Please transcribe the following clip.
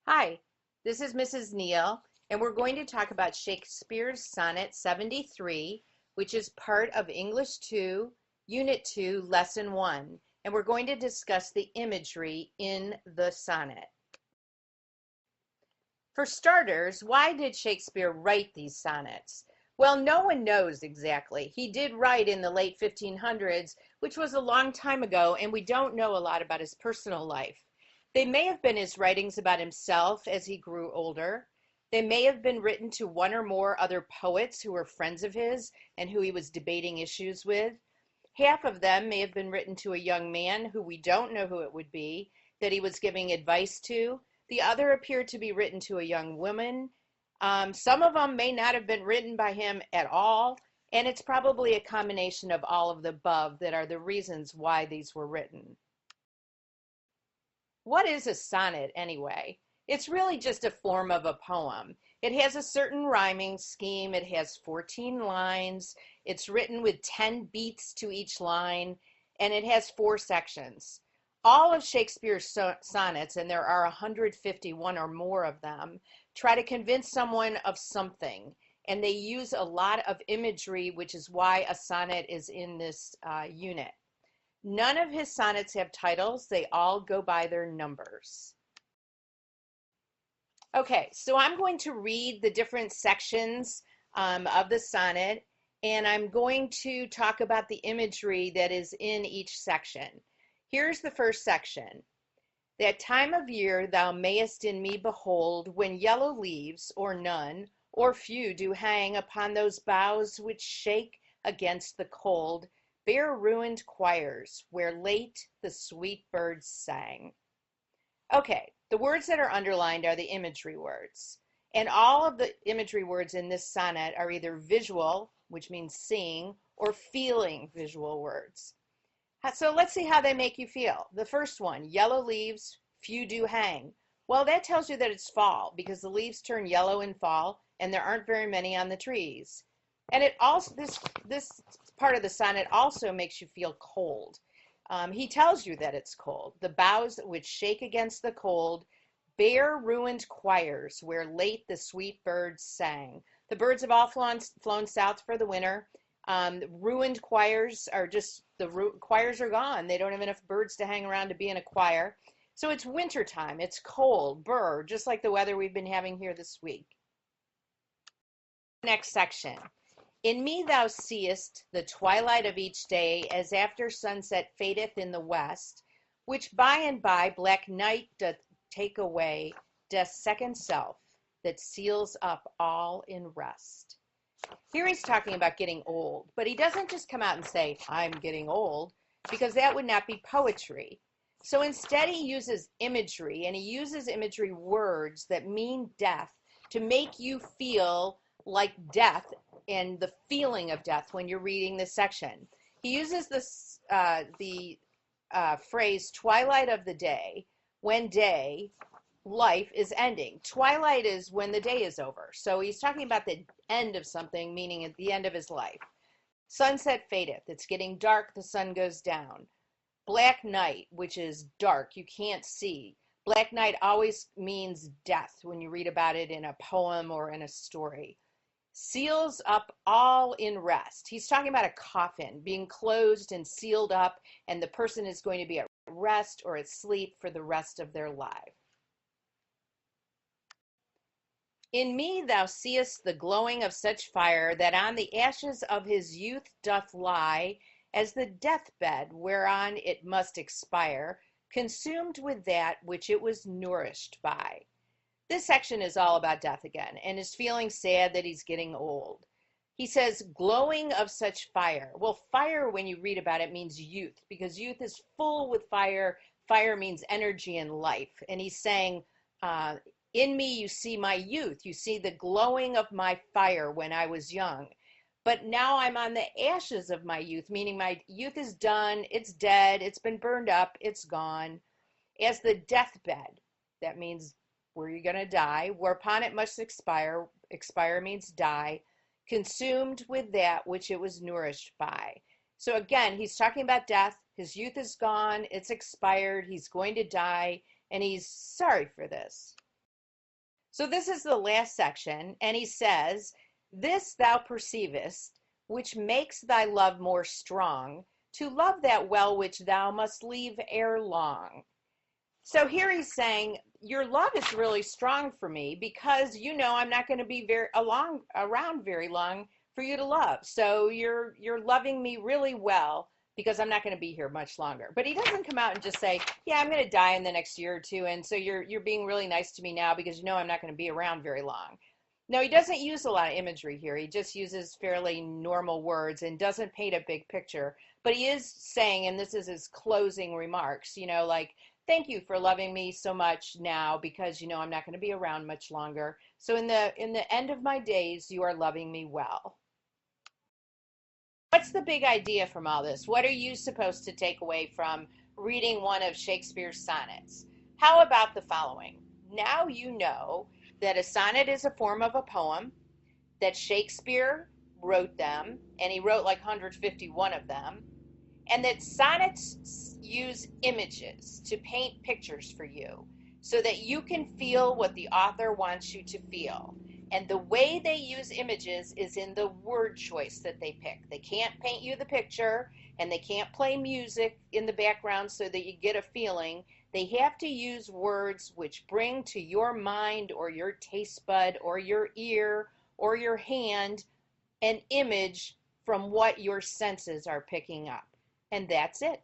Hi, this is Mrs. Neal, and we're going to talk about Shakespeare's Sonnet 73, which is part of English 2, Unit 2, Lesson 1, and we're going to discuss the imagery in the sonnet. For starters, why did Shakespeare write these sonnets? Well, no one knows exactly. He did write in the late 1500s, which was a long time ago, and we don't know a lot about his personal life. They may have been his writings about himself as he grew older. They may have been written to one or more other poets who were friends of his and who he was debating issues with. Half of them may have been written to a young man who we don't know who it would be, that he was giving advice to. The other appeared to be written to a young woman. Some of them may not have been written by him at all, and it's probably a combination of all of the above that are the reasons why these were written. What is a sonnet anyway? It's really just a form of a poem. It has a certain rhyming scheme. It has 14 lines. It's written with 10 beats to each line, and it has 4 sections. All of Shakespeare's sonnets, and there are 151 or more of them, try to convince someone of something, and they use a lot of imagery, which is why a sonnet is in this unit. None of his sonnets have titles. They all go by their numbers. Okay, so I'm going to read the different sections of the sonnet, and I'm going to talk about the imagery that is in each section. Here's the first section. That time of year thou mayest in me behold, when yellow leaves, or none, or few, do hang upon those boughs which shake against the cold, bare ruined choirs, where late the sweet birds sang. Okay, the words that are underlined are the imagery words. And all of the imagery words in this sonnet are either visual, which means seeing, or feeling visual words. So let's see how they make you feel. The first one, yellow leaves, few do hang. Well, that tells you that it's fall because the leaves turn yellow in fall and there aren't very many on the trees. And it also this part of the sonnet also makes you feel cold. He tells you that it's cold. The boughs which shake against the cold, bare ruined choirs where late the sweet birds sang. The birds have all flown south for the winter. Ruined choirs are just, choirs are gone. They don't have enough birds to hang around to be in a choir. So it's wintertime. It's cold, just like the weather we've been having here this week. Next section. In me thou seest the twilight of each day, as after sunset fadeth in the west, which by and by black night doth take away, death's second self, that seals up all in rest. Here he's talking about getting old, but he doesn't just come out and say, I'm getting old, because that would not be poetry. So instead he uses imagery, and he uses imagery words that mean death to make you feel like death and the feeling of death when you're reading this section. He uses this the phrase twilight of the day, when day, life is ending. Twilight is when the day is over. So he's talking about the end of something, meaning at the end of his life. Sunset fadeth. It's getting dark, the sun goes down. Black night, which is dark, you can't see. Black night always means death when you read about it in a poem or in a story. Seals up all in rest. He's talking about a coffin being closed and sealed up, and the person is going to be at rest or at sleep for the rest of their life. In me thou seest the glowing of such fire, that on the ashes of his youth doth lie, as the deathbed whereon it must expire, consumed with that which it was nourished by. This section is all about death again, and is feeling sad that he's getting old. He says, glowing of such fire. Well, fire, when you read about it, means youth, because youth is full with fire. Fire means energy and life. And he's saying, in me you see my youth. You see the glowing of my fire when I was young. But now I'm on the ashes of my youth, meaning my youth is done, it's dead, it's been burned up, it's gone. As the deathbed, that means where you're going to die, whereupon it must expire. Expire means die, consumed with that which it was nourished by. So again, he's talking about death. His youth is gone, it's expired, he's going to die, and he's sorry for this. So this is the last section, and he says, "This thou perceivest, which makes thy love more strong, to love that well which thou must leave ere long." So here he's saying, your love is really strong for me because you know I'm not going to be around very long for you to love. So you're loving me really well because I'm not going to be here much longer. But he doesn't come out and just say, "Yeah, I'm going to die in the next year or two, and so you're being really nice to me now because you know I'm not going to be around very long." No, he doesn't use a lot of imagery here. He just uses fairly normal words and doesn't paint a big picture. But he is saying, and this is his closing remarks, like, "Thank you for loving me so much now because you know I'm not going to be around much longer. So in the end of my days, you are loving me well." What's the big idea from all this? What are you supposed to take away from reading one of Shakespeare's sonnets? How about the following? Now you know that a sonnet is a form of a poem, that Shakespeare wrote them, and he wrote like 151 of them, and that sonnets use images to paint pictures for you so that you can feel what the author wants you to feel. And the way they use images is in the word choice that they pick. They can't paint you the picture and they can't play music in the background so that you get a feeling. They have to use words which bring to your mind or your taste bud or your ear or your hand an image from what your senses are picking up. And that's it.